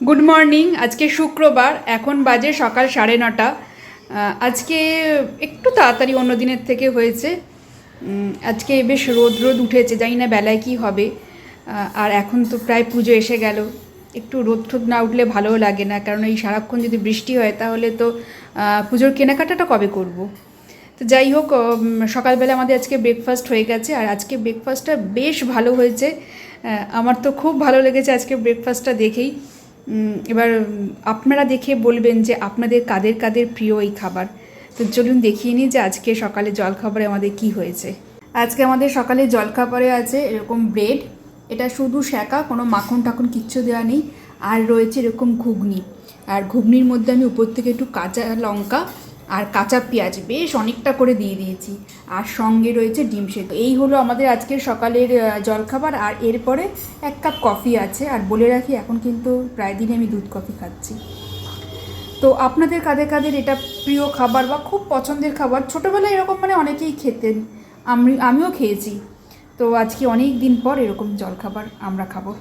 Good morning. আজকে শুক্রবার, এখন বাজে সকাল 9:30। আজকে একটু তাড়াতাড়ি অন্য দিনের থেকে হয়েছে। আজকে বেশ রোদ রোদ উঠেছে, জানি না বেলায় কি হবে। আর এখন তো প্রায় পুজো এসে গেল। একটু রোদ ঠোদ না উঠলে ভালোও লাগে না, কারণ এই সারাক্ষণ যদি বৃষ্টি হয় তাহলে তো পুজোর কেনাকাটাটা কবে করব। তো যাই হোক, সকালবেলা আমাদের আজকে ব্রেকফাস্ট হয়ে গেছে, আর আজকে ব্রেকফাস্টটা বেশ ভালো হয়েছে। আমার তো খুব ভালো লেগেছে আজকে ব্রেকফাস্টটা দেখেই। এবার আপনারা দেখে বলবেন যে আপনাদের কাদের কাদের প্রিয় এই খাবার। তো চলুন দেখিয়ে নিই যে আজকে সকালে জলখাবারে আমাদের কি হয়েছে। আজকে আমাদের সকালে জলখাবারে আছে এরকম ব্রেড, এটা শুধু সেঁকা, কোনো মাখন টাখন কিচ্ছু দেওয়া নেই। আর রয়েছে এরকম ঘুগনি, আর ঘুগনির মধ্যে আমি উপর থেকে একটু কাঁচা লঙ্কা আর কাঁচা পেঁয়াজ বেশ অনেকটা করে দিয়ে দিয়েছি। আর সঙ্গে রয়েছে ডিম সেদ্ধ। এই হলো আমাদের আজকের সকালের জলখাবার। আর এরপরে 1 কাপ কফি আছে। আর বলে রাখি, এখন কিন্তু প্রায় দিনে আমি দুধ কফি খাচ্ছি। তো আপনাদের কাদের কাদের এটা প্রিয় খাবার বা খুব পছন্দের খাবার? ছোটোবেলায় এরকম মানে অনেকেই খেতেন, আমিও খেয়েছি। তো আজকে অনেক দিন পর এরকম জলখাবার আমরা খাবো।